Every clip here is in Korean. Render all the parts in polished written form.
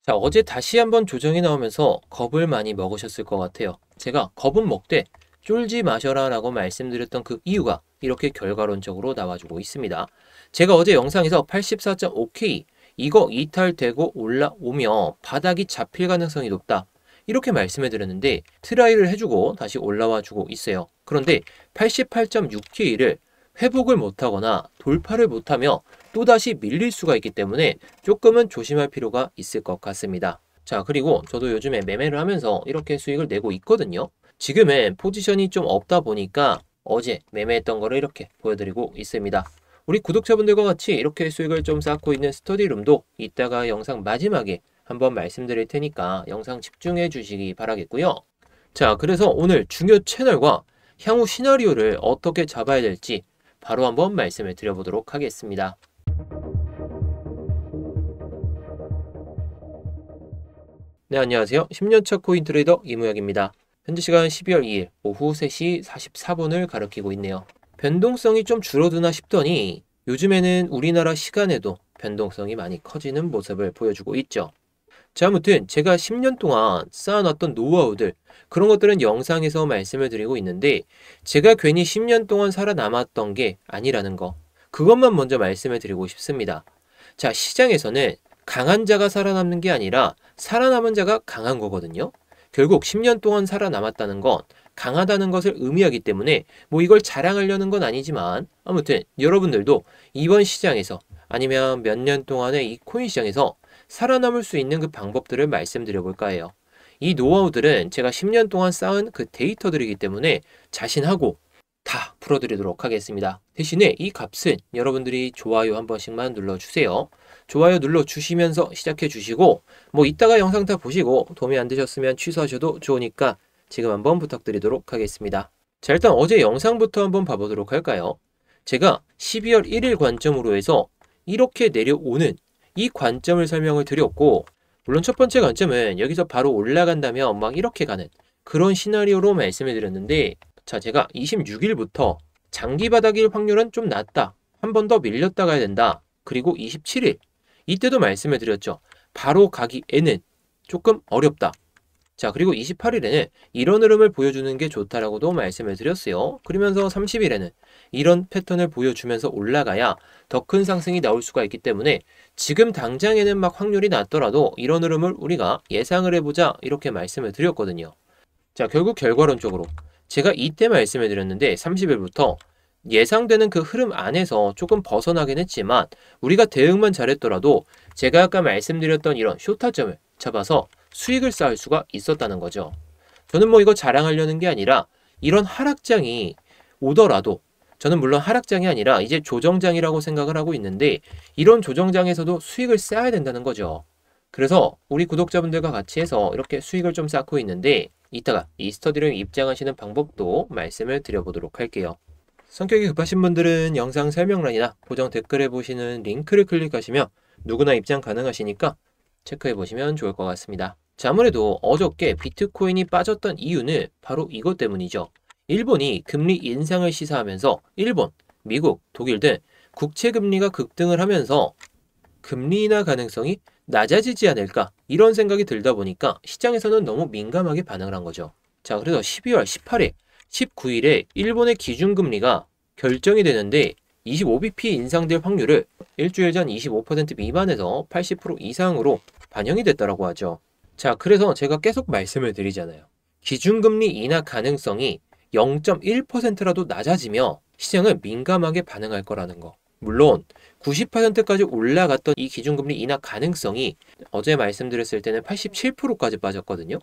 자, 어제 다시 한번 조정이 나오면서 겁을 많이 먹으셨을 것 같아요. 제가 겁은 먹되 쫄지 마셔라 라고 말씀드렸던 그 이유가 이렇게 결과론적으로 나와주고 있습니다. 제가 어제 영상에서 84.5K 이거 이탈되고 올라오며 바닥이 잡힐 가능성이 높다. 이렇게 말씀해 드렸는데 트라이를 해주고 다시 올라와 주고 있어요. 그런데 88.6K를 회복을 못하거나 돌파를 못하며 또다시 밀릴 수가 있기 때문에 조금은 조심할 필요가 있을 것 같습니다. 자, 그리고 저도 요즘에 매매를 하면서 이렇게 수익을 내고 있거든요. 지금은 포지션이 좀 없다 보니까 어제 매매했던 거를 이렇게 보여드리고 있습니다. 우리 구독자분들과 같이 이렇게 수익을 좀 쌓고 있는 스터디룸도 이따가 영상 마지막에 한번 말씀드릴 테니까 영상 집중해 주시기 바라겠고요. 자, 그래서 오늘 중요 채널과 향후 시나리오를 어떻게 잡아야 될지 바로 한번 말씀을 드려보도록 하겠습니다. 네, 안녕하세요. 10년차 코인 트레이더 이무혁입니다. 현재 시간 12월 2일 오후 3시 44분을 가리키고 있네요. 변동성이 좀 줄어드나 싶더니 요즘에는 우리나라 시간에도 변동성이 많이 커지는 모습을 보여주고 있죠. 자, 아무튼 제가 10년 동안 쌓아놨던 노하우들, 그런 것들은 영상에서 말씀을 드리고 있는데 제가 괜히 10년 동안 살아남았던 게 아니라는 거, 그것만 먼저 말씀을 드리고 싶습니다. 자, 시장에서는 강한 자가 살아남는 게 아니라 살아남은 자가 강한 거거든요. 결국 10년 동안 살아남았다는 건 강하다는 것을 의미하기 때문에 뭐 이걸 자랑하려는 건 아니지만 아무튼 여러분들도 이번 시장에서 아니면 몇 년 동안의 이 코인 시장에서 살아남을 수 있는 그 방법들을 말씀드려 볼까 해요. 이 노하우들은 제가 10년 동안 쌓은 그 데이터들이기 때문에 자신하고 다 풀어드리도록 하겠습니다. 대신에 이 값은 여러분들이 좋아요 한 번씩만 눌러주세요. 좋아요 눌러주시면서 시작해 주시고 뭐 이따가 영상 다 보시고 도움이 안 되셨으면 취소하셔도 좋으니까 지금 한번 부탁드리도록 하겠습니다. 자, 일단 어제 영상부터 한번 봐보도록 할까요? 제가 12월 1일 관점으로 해서 이렇게 내려오는 이 관점을 설명을 드렸고, 물론 첫 번째 관점은 여기서 바로 올라간다면 막 이렇게 가는 그런 시나리오로 말씀을 드렸는데, 자, 제가 26일부터 장기 바닥일 확률은 좀 낮다. 한 번 더 밀렸다 가야 된다. 그리고 27일, 이때도 말씀을 드렸죠. 바로 가기에는 조금 어렵다. 자, 그리고 28일에는 이런 흐름을 보여주는 게 좋다라고도 말씀을 드렸어요. 그러면서 30일에는 이런 패턴을 보여주면서 올라가야 더 큰 상승이 나올 수가 있기 때문에 지금 당장에는 막 확률이 낮더라도 이런 흐름을 우리가 예상을 해보자 이렇게 말씀을 드렸거든요. 자, 결국 결과론적으로 제가 이때 말씀을 드렸는데 30일부터 예상되는 그 흐름 안에서 조금 벗어나긴 했지만 우리가 대응만 잘했더라도 제가 아까 말씀드렸던 이런 쇼타점을 잡아서 수익을 쌓을 수가 있었다는 거죠. 저는 뭐 이거 자랑하려는 게 아니라 이런 하락장이 오더라도 저는 물론 하락장이 아니라 이제 조정장이라고 생각을 하고 있는데 이런 조정장에서도 수익을 쌓아야 된다는 거죠. 그래서 우리 구독자분들과 같이 해서 이렇게 수익을 좀 쌓고 있는데 이따가 이 스터디룸 입장하시는 방법도 말씀을 드려보도록 할게요. 성격이 급하신 분들은 영상 설명란이나 고정 댓글에 보시는 링크를 클릭하시면 누구나 입장 가능하시니까 체크해 보시면 좋을 것 같습니다. 자, 아무래도 어저께 비트코인이 빠졌던 이유는 바로 이것 때문이죠. 일본이 금리 인상을 시사하면서 일본, 미국, 독일 등 국채 금리가 급등을 하면서 금리 인하 가능성이 낮아지지 않을까 이런 생각이 들다 보니까 시장에서는 너무 민감하게 반응을 한 거죠. 자, 그래서 12월 18일, 19일에 일본의 기준금리가 결정이 되는데 25bp 인상될 확률을 일주일 전 25% 미만에서 80% 이상으로 반영이 됐다고 하죠. 자, 그래서 제가 계속 말씀을 드리잖아요. 기준금리 인하 가능성이 0.1%라도 낮아지며 시장은 민감하게 반응할 거라는 거. 물론 90%까지 올라갔던 이 기준금리 인하 가능성이 어제 말씀드렸을 때는 87%까지 빠졌거든요.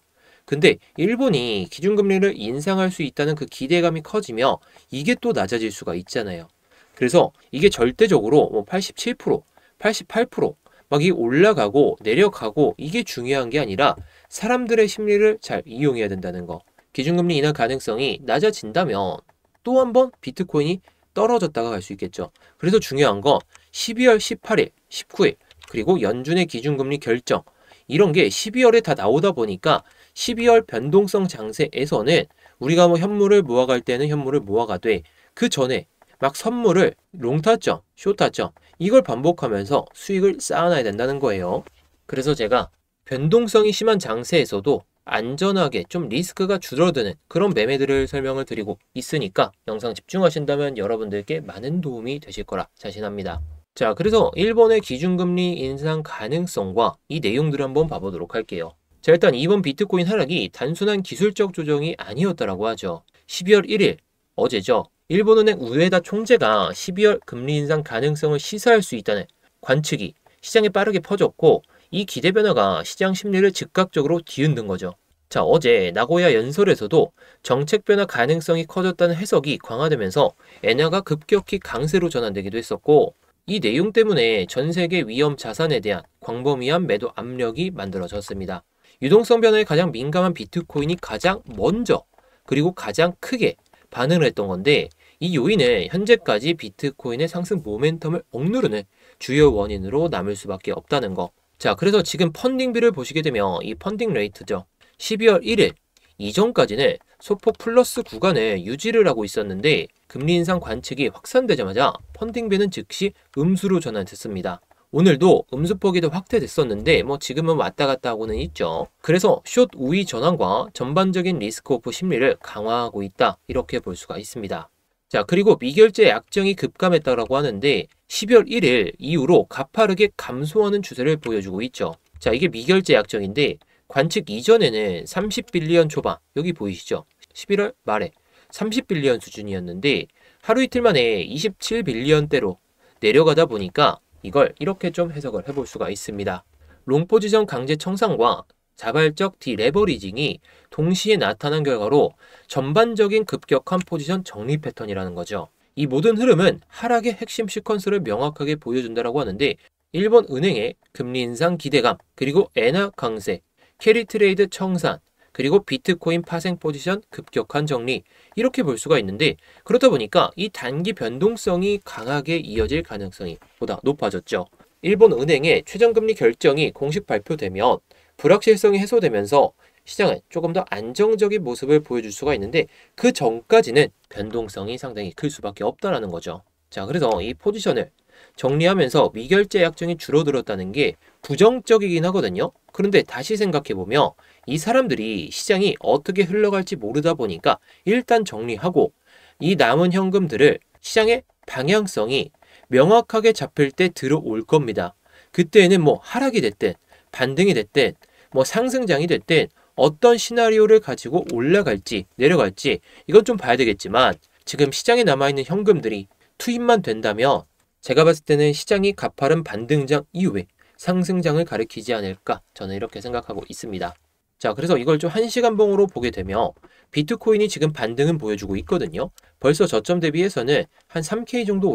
근데 일본이 기준금리를 인상할 수 있다는 그 기대감이 커지며 이게 또 낮아질 수가 있잖아요. 그래서 이게 절대적으로 뭐 87%, 88%막 이 올라가고 내려가고 이게 중요한 게 아니라 사람들의 심리를 잘 이용해야 된다는 거. 기준금리 인하 가능성이 낮아진다면 또 한 번 비트코인이 떨어졌다가 갈 수 있겠죠. 그래서 중요한 건 12월 18일, 19일 그리고 연준의 기준금리 결정 이런 게 12월에 다 나오다 보니까 12월 변동성 장세에서는 우리가 뭐 현물을 모아갈 때는 현물을 모아가되 그 전에 막 선물을 롱타점, 숏타점 이걸 반복하면서 수익을 쌓아놔야 된다는 거예요. 그래서 제가 변동성이 심한 장세에서도 안전하게 좀 리스크가 줄어드는 그런 매매들을 설명을 드리고 있으니까 영상 집중하신다면 여러분들께 많은 도움이 되실 거라 자신합니다. 자, 그래서 일본의 기준금리 인상 가능성과 이 내용들을 한번 봐보도록 할게요. 자, 일단 이번 비트코인 하락이 단순한 기술적 조정이 아니었다라고 하죠. 12월 1일, 어제죠. 일본은행 우에다 총재가 12월 금리 인상 가능성을 시사할 수 있다는 관측이 시장에 빠르게 퍼졌고, 이 기대 변화가 시장 심리를 즉각적으로 뒤흔든 거죠. 자, 어제 나고야 연설에서도 정책 변화 가능성이 커졌다는 해석이 강화되면서 엔화가 급격히 강세로 전환되기도 했었고, 이 내용 때문에 전 세계 위험 자산에 대한 광범위한 매도 압력이 만들어졌습니다. 유동성 변화에 가장 민감한 비트코인이 가장 먼저 그리고 가장 크게 반응을 했던 건데, 이 요인은 현재까지 비트코인의 상승 모멘텀을 억누르는 주요 원인으로 남을 수밖에 없다는 거. 자, 그래서 지금 펀딩비를 보시게 되면 이 펀딩 레이트죠. 12월 1일 이전까지는 소폭 플러스 구간을 유지를 하고 있었는데, 금리 인상 관측이 확산되자마자 펀딩비는 즉시 음수로 전환됐습니다. 오늘도 음수폭이 더 확대됐었는데 지금은 왔다 갔다 하고는 있죠. 그래서 숏 우위 전환과 전반적인 리스크 오프 심리를 강화하고 있다, 이렇게 볼 수가 있습니다. 자, 그리고 미결제 약정이 급감했다라고 하는데 12월 1일 이후로 가파르게 감소하는 추세를 보여주고 있죠. 자, 이게 미결제 약정인데 관측 이전에는 30빌리언 초반, 여기 보이시죠? 11월 말에 30빌리언 수준이었는데 하루 이틀 만에 27빌리언대로 내려가다 보니까 이걸 이렇게 좀 해석을 해볼 수가 있습니다. 롱포지션 강제 청산과 자발적 디레버리징이 동시에 나타난 결과로 전반적인 급격한 포지션 정리 패턴이라는 거죠. 이 모든 흐름은 하락의 핵심 시퀀스를 명확하게 보여준다라고 하는데, 일본 은행의 금리 인상 기대감, 그리고 엔화 강세, 캐리 트레이드 청산, 그리고 비트코인 파생 포지션 급격한 정리, 이렇게 볼 수가 있는데, 그렇다 보니까 이 단기 변동성이 강하게 이어질 가능성이 보다 높아졌죠. 일본 은행의 최저금리 결정이 공식 발표되면 불확실성이 해소되면서 시장은 조금 더 안정적인 모습을 보여줄 수가 있는데, 그 전까지는 변동성이 상당히 클 수밖에 없다라는 거죠. 자, 그래서 이 포지션을 정리하면서 미결제 약정이 줄어들었다는 게 부정적이긴 하거든요. 그런데 다시 생각해보면 이 사람들이 시장이 어떻게 흘러갈지 모르다 보니까 일단 정리하고 이 남은 현금들을 시장의 방향성이 명확하게 잡힐 때 들어올 겁니다. 그때에는 하락이 됐든 반등이 됐든 상승장이 됐든 어떤 시나리오를 가지고 올라갈지 내려갈지 이건 좀 봐야 되겠지만, 지금 시장에 남아있는 현금들이 투입만 된다면 제가 봤을 때는 시장이 가파른 반등장 이후에 상승장을 가리키지 않을까, 저는 이렇게 생각하고 있습니다. 자, 그래서 이걸 좀 1시간봉으로 보게 되면 비트코인이 지금 반등은 보여주고 있거든요. 벌써 저점 대비해서는 한 3K 정도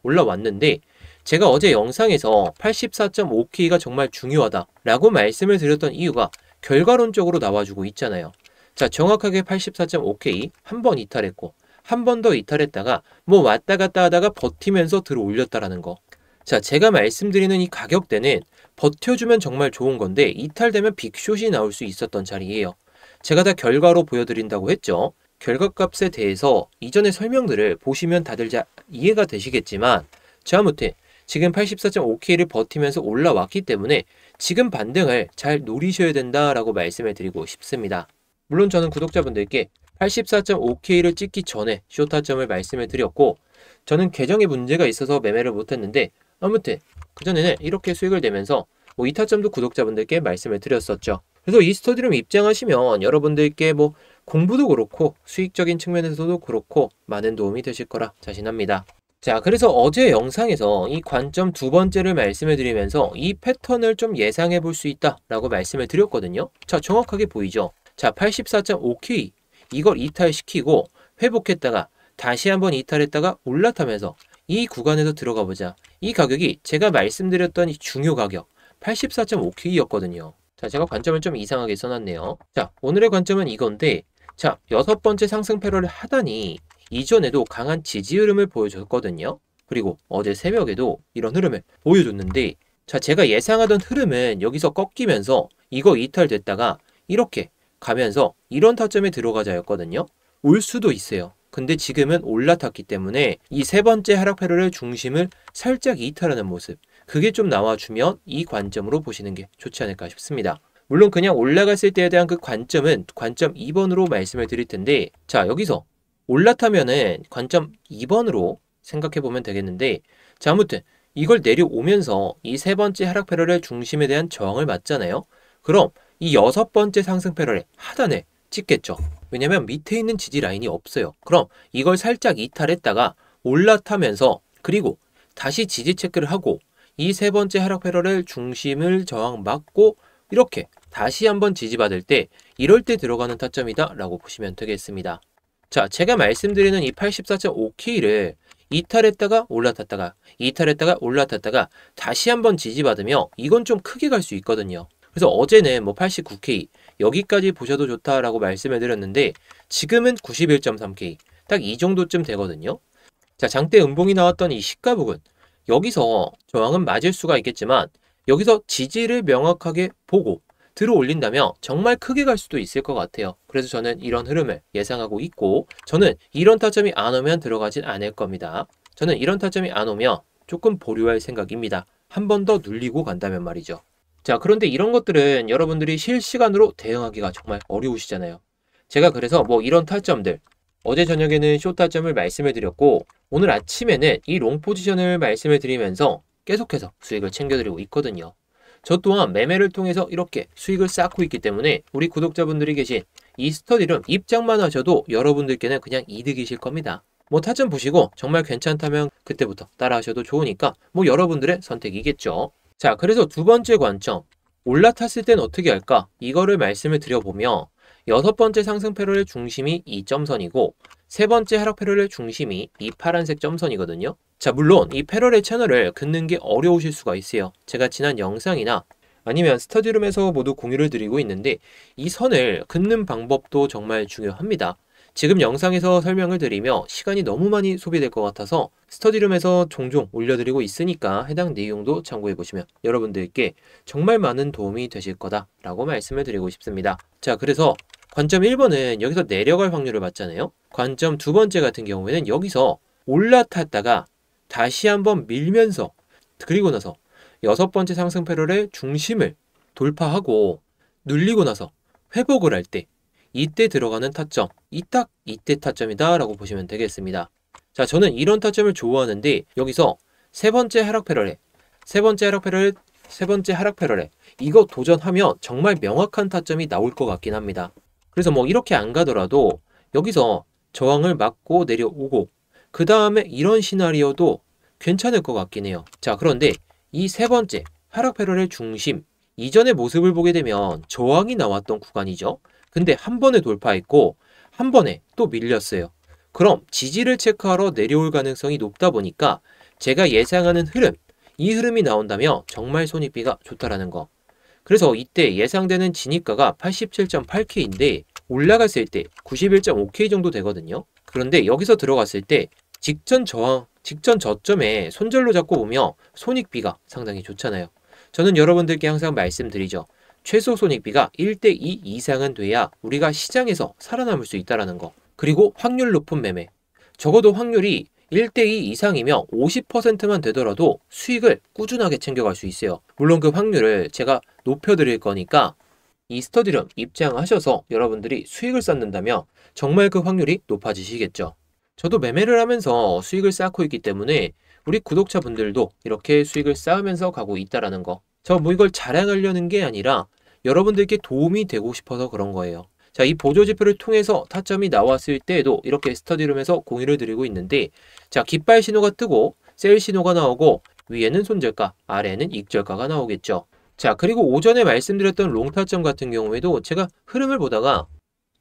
올라왔는데 제가 어제 영상에서 84.5K가 정말 중요하다라고 말씀을 드렸던 이유가 결과론적으로 나와주고 있잖아요. 자, 정확하게 84.5K 한 번 이탈했고 한 번 더 이탈했다가 왔다 갔다 하다가 버티면서 들어 올렸다라는 거. 자, 제가 말씀드리는 이 가격대는 버텨주면 정말 좋은 건데 이탈되면 빅숏이 나올 수 있었던 자리예요. 제가 다 결과로 보여드린다고 했죠. 결과값에 대해서 이전의 설명들을 보시면 다들 잘 이해가 되시겠지만, 자, 아무튼 지금 84.5K를 버티면서 올라왔기 때문에 지금 반등을 잘 노리셔야 된다라고 말씀을 드리고 싶습니다. 물론 저는 구독자분들께 84.5K를 찍기 전에 숏타점을 말씀을 드렸고, 저는 계정에 문제가 있어서 매매를 못했는데 아무튼 그전에는 이렇게 수익을 내면서 이 타점도 구독자분들께 말씀을 드렸었죠. 그래서 이 스터디룸 입장하시면 여러분들께 공부도 그렇고 수익적인 측면에서도 그렇고 많은 도움이 되실 거라 자신합니다. 자, 그래서 어제 영상에서 이 관점 두 번째를 말씀을 드리면서 이 패턴을 좀 예상해 볼 수 있다라고 말씀을 드렸거든요. 자, 정확하게 보이죠? 자, 84.5K 이걸 이탈시키고 회복했다가 다시 한번 이탈했다가 올라타면서 이 구간에서 들어가 보자. 이 가격이 제가 말씀드렸던 이 중요 가격 84.5K였거든요. 자, 제가 관점을 좀 이상하게 써놨네요. 자, 오늘의 관점은 이건데, 자, 6번째 상승 패러를 하다니 이전에도 강한 지지 흐름을 보여줬거든요. 그리고 어제 새벽에도 이런 흐름을 보여줬는데, 자, 제가 예상하던 흐름은 여기서 꺾이면서 이거 이탈됐다가 이렇게 가면서 이런 타점에 들어가자였거든요. 올 수도 있어요. 근데 지금은 올라탔기 때문에 이 세 번째 하락 패러의 중심을 살짝 이탈하는 모습, 그게 좀 나와주면 이 관점으로 보시는 게 좋지 않을까 싶습니다. 물론 그냥 올라갔을 때에 대한 그 관점은 관점 2번으로 말씀을 드릴 텐데, 자, 여기서 올라타면은 관점 2번으로 생각해 보면 되겠는데, 자, 아무튼 이걸 내려오면서 이 세 번째 하락 패러렐 중심에 대한 저항을 맞잖아요. 그럼 이 여섯 번째 상승 패러렐 하단에 찍겠죠. 왜냐면 밑에 있는 지지 라인이 없어요. 그럼 이걸 살짝 이탈했다가 올라타면서 그리고 다시 지지 체크를 하고 이 세 번째 하락 패러렐 중심을 저항 맞고 이렇게 다시 한번 지지받을 때 이럴 때 들어가는 타점이다 라고 보시면 되겠습니다. 자, 제가 말씀드리는 이 84.5K를 이탈했다가 올라탔다가 이탈했다가 올라탔다가 다시 한번 지지받으며 이건 좀 크게 갈 수 있거든요. 그래서 어제는 뭐 89K 여기까지 보셔도 좋다라고 말씀을 드렸는데 지금은 91.3K 딱 이 정도쯤 되거든요. 자, 장대 음봉이 나왔던 이 시가 부근 여기서 저항은 맞을 수가 있겠지만 여기서 지지를 명확하게 보고 들어 올린다면 정말 크게 갈 수도 있을 것 같아요. 그래서 저는 이런 흐름을 예상하고 있고 저는 이런 타점이 안 오면 들어가진 않을 겁니다. 저는 이런 타점이 안 오면 조금 보류할 생각입니다. 한 번 더 눌리고 간다면 말이죠. 자, 그런데 이런 것들은 여러분들이 실시간으로 대응하기가 정말 어려우시잖아요. 제가 그래서 뭐 이런 타점들 어제 저녁에는 숏 타점을 말씀을 드렸고 오늘 아침에는 이 롱 포지션을 말씀을 드리면서 계속해서 수익을 챙겨드리고 있거든요. 저 또한 매매를 통해서 이렇게 수익을 쌓고 있기 때문에 우리 구독자분들이 계신 이 스터디룸 입장만 하셔도 여러분들께는 그냥 이득이실 겁니다. 뭐 타점 보시고 정말 괜찮다면 그때부터 따라 하셔도 좋으니까 뭐 여러분들의 선택이겠죠. 자, 그래서 두 번째 관점 올라탔을 땐 어떻게 할까? 이거를 말씀을 드려보면 여섯 번째 상승 패러렐 중심이 이 점선이고 세 번째 하락 패러렐 중심이 이 파란색 점선이거든요. 자, 물론 이 패러렐 채널을 긋는 게 어려우실 수가 있어요. 제가 지난 영상이나 아니면 스터디룸에서 모두 공유를 드리고 있는데 이 선을 긋는 방법도 정말 중요합니다. 지금 영상에서 설명을 드리며 시간이 너무 많이 소비될 것 같아서 스터디룸에서 종종 올려드리고 있으니까 해당 내용도 참고해 보시면 여러분들께 정말 많은 도움이 되실 거다라고 말씀을 드리고 싶습니다. 자, 그래서 관점 1번은 여기서 내려갈 확률을 봤잖아요. 관점 두 번째 같은 경우에는 여기서 올라탔다가 다시 한번 밀면서 그리고 나서 여섯 번째 상승 패러렐 중심을 돌파하고 눌리고 나서 회복을 할 때 이때 들어가는 타점, 이때 타점이다 라고 보시면 되겠습니다. 자, 저는 이런 타점을 좋아하는데 여기서 세 번째 하락 패러렐, 세 번째 하락 패러렐 이거 도전하면 정말 명확한 타점이 나올 것 같긴 합니다. 그래서 뭐 이렇게 안 가더라도 여기서 저항을 맞고 내려오고 그 다음에 이런 시나리오도 괜찮을 것 같긴 해요. 자, 그런데 이 세 번째 하락 패러렐 중심 이전의 모습을 보게 되면 저항이 나왔던 구간이죠. 근데 한 번에 돌파했고 한 번에 또 밀렸어요. 그럼 지지를 체크하러 내려올 가능성이 높다 보니까 제가 예상하는 흐름, 이 흐름이 나온다면 정말 손익비가 좋다라는 거. 그래서 이때 예상되는 진입가가 87.8K인데 올라갔을 때 91.5K 정도 되거든요. 그런데 여기서 들어갔을 때 직전 저점에 손절로 잡고 보면 손익비가 상당히 좋잖아요. 저는 여러분들께 항상 말씀드리죠. 최소 손익비가 1대2 이상은 돼야 우리가 시장에서 살아남을 수 있다는 거. 그리고 확률 높은 매매. 적어도 확률이 1대2 이상이면 50%만 되더라도 수익을 꾸준하게 챙겨갈 수 있어요. 물론 그 확률을 제가 높여드릴 거니까 이 스터디룸 입장하셔서 여러분들이 수익을 쌓는다면 정말 그 확률이 높아지시겠죠. 저도 매매를 하면서 수익을 쌓고 있기 때문에 우리 구독자분들도 이렇게 수익을 쌓으면서 가고 있다는 거. 저 뭐 이걸 자랑하려는 게 아니라 여러분들께 도움이 되고 싶어서 그런 거예요. 자, 이 보조지표를 통해서 타점이 나왔을 때에도 이렇게 스터디룸에서 공유를 드리고 있는데 자, 깃발 신호가 뜨고 셀 신호가 나오고 위에는 손절가, 아래에는 익절가가 나오겠죠. 자, 그리고 오전에 말씀드렸던 롱타점 같은 경우에도 제가 흐름을 보다가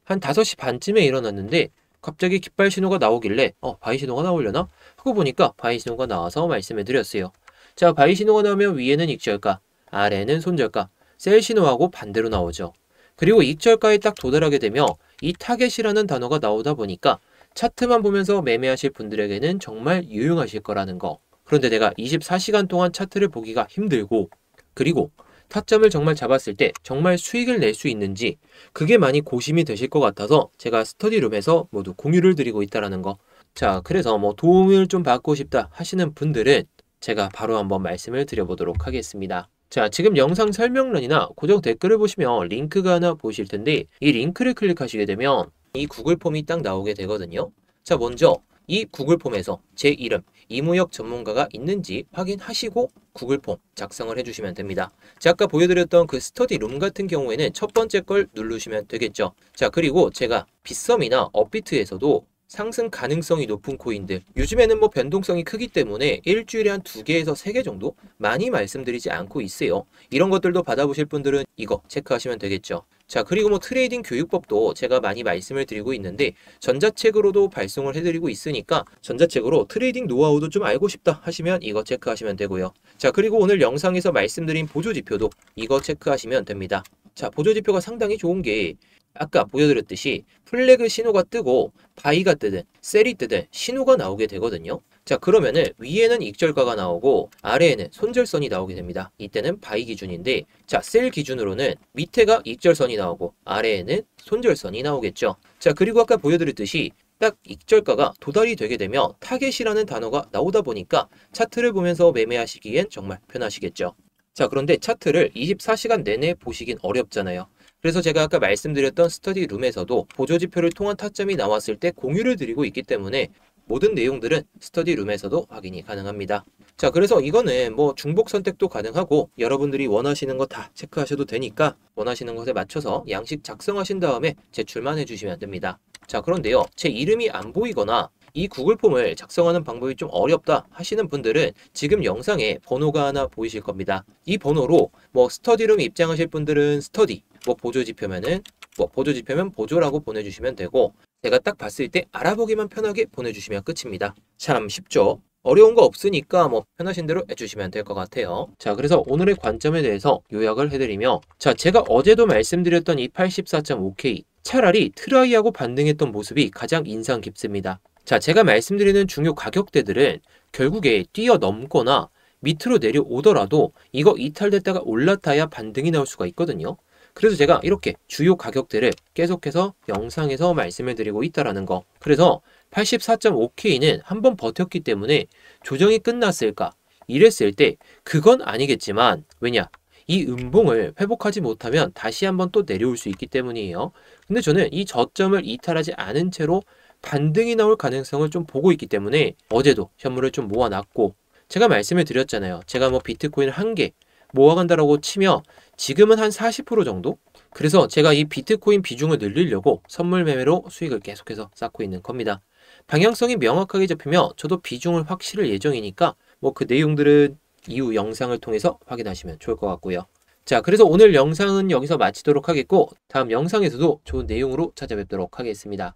한 5시 반쯤에 일어났는데 갑자기 깃발 신호가 나오길래 바이 신호가 나오려나? 하고 보니까 바이 신호가 나와서 말씀을 드렸어요. 자, 바이 신호가 나오면 위에는 익절가, 아래에는 손절가, 셀 신호하고 반대로 나오죠. 그리고 익절가에 딱 도달하게 되면 이 타겟이라는 단어가 나오다 보니까 차트만 보면서 매매하실 분들에게는 정말 유용하실 거라는 거. 그런데 내가 24시간 동안 차트를 보기가 힘들고 그리고 타점을 정말 잡았을 때 정말 수익을 낼 수 있는지 그게 많이 고심이 되실 것 같아서 제가 스터디룸에서 모두 공유를 드리고 있다는 거. 자, 그래서 뭐 도움을 좀 받고 싶다 하시는 분들은 제가 바로 한번 말씀을 드려보도록 하겠습니다. 자, 지금 영상 설명란이나 고정 댓글을 보시면 링크가 하나 보이실 텐데 이 링크를 클릭하시게 되면 이 구글 폼이 딱 나오게 되거든요. 자, 먼저 이 구글 폼에서 제 이름, 이무혁 전문가가 있는지 확인하시고 구글 폼 작성을 해주시면 됩니다. 자, 아까 보여드렸던 그 스터디 룸 같은 경우에는 첫 번째 걸 누르시면 되겠죠. 자, 그리고 제가 빗썸이나 업비트에서도 상승 가능성이 높은 코인들, 요즘에는 뭐 변동성이 크기 때문에 일주일에 한 2개에서 3개 정도 많이 말씀드리지 않고 있어요. 이런 것들도 받아보실 분들은 이거 체크하시면 되겠죠. 자, 그리고 뭐 트레이딩 교육법도 제가 많이 말씀을 드리고 있는데 전자책으로도 발송을 해드리고 있으니까 전자책으로 트레이딩 노하우도 좀 알고 싶다 하시면 이거 체크하시면 되고요. 자, 그리고 오늘 영상에서 말씀드린 보조지표도 이거 체크하시면 됩니다. 자, 보조지표가 상당히 좋은 게 아까 보여드렸듯이 플래그 신호가 뜨고 바이가 뜨든 셀이 뜨든 신호가 나오게 되거든요. 자, 그러면은 위에는 익절가가 나오고 아래에는 손절선이 나오게 됩니다. 이때는 바이 기준인데, 자, 셀 기준으로는 밑에가 익절선이 나오고 아래에는 손절선이 나오겠죠. 자, 그리고 아까 보여드렸듯이 딱 익절가가 도달이 되게 되면 타겟이라는 단어가 나오다 보니까 차트를 보면서 매매하시기엔 정말 편하시겠죠. 자, 그런데 차트를 24시간 내내 보시긴 어렵잖아요. 그래서 제가 아까 말씀드렸던 스터디 룸에서도 보조지표를 통한 타점이 나왔을 때 공유를 드리고 있기 때문에 모든 내용들은 스터디 룸에서도 확인이 가능합니다. 자, 그래서 이거는 뭐 중복 선택도 가능하고 여러분들이 원하시는 거 다 체크하셔도 되니까 원하시는 것에 맞춰서 양식 작성하신 다음에 제출만 해주시면 됩니다. 자, 그런데요, 제 이름이 안 보이거나 이 구글 폼을 작성하는 방법이 좀 어렵다 하시는 분들은 지금 영상에 번호가 하나 보이실 겁니다. 이 번호로 뭐 스터디룸 입장하실 분들은 스터디, 뭐 보조지표면은 뭐 보조지표면 보조라고 보내주시면 되고, 제가 딱 봤을 때 알아보기만 편하게 보내주시면 끝입니다. 참 쉽죠? 어려운 거 없으니까 뭐 편하신 대로 해주시면 될 것 같아요. 자, 그래서 오늘의 관점에 대해서 요약을 해드리며, 자, 제가 어제도 말씀드렸던 이 84.5K 차라리 트라이하고 반등했던 모습이 가장 인상 깊습니다. 자, 제가 말씀드리는 중요 가격대들은 결국에 뛰어넘거나 밑으로 내려오더라도 이거 이탈됐다가 올라타야 반등이 나올 수가 있거든요. 그래서 제가 이렇게 주요 가격대를 계속해서 영상에서 말씀을 드리고 있다라는 거. 그래서 84.5K는 한번 버텼기 때문에 조정이 끝났을까? 이랬을 때 그건 아니겠지만, 왜냐? 이 음봉을 회복하지 못하면 다시 한번 또 내려올 수 있기 때문이에요. 근데 저는 이 저점을 이탈하지 않은 채로 반등이 나올 가능성을 좀 보고 있기 때문에 어제도 현물을 좀 모아놨고, 제가 말씀을 드렸잖아요. 제가 뭐 비트코인을 1개 모아간다라고 치면 지금은 한 40% 정도? 그래서 제가 이 비트코인 비중을 늘리려고 선물 매매로 수익을 계속해서 쌓고 있는 겁니다. 방향성이 명확하게 잡히면 저도 비중을 확실할 예정이니까 뭐 그 내용들은 이후 영상을 통해서 확인하시면 좋을 것 같고요. 자, 그래서 오늘 영상은 여기서 마치도록 하겠고, 다음 영상에서도 좋은 내용으로 찾아뵙도록 하겠습니다.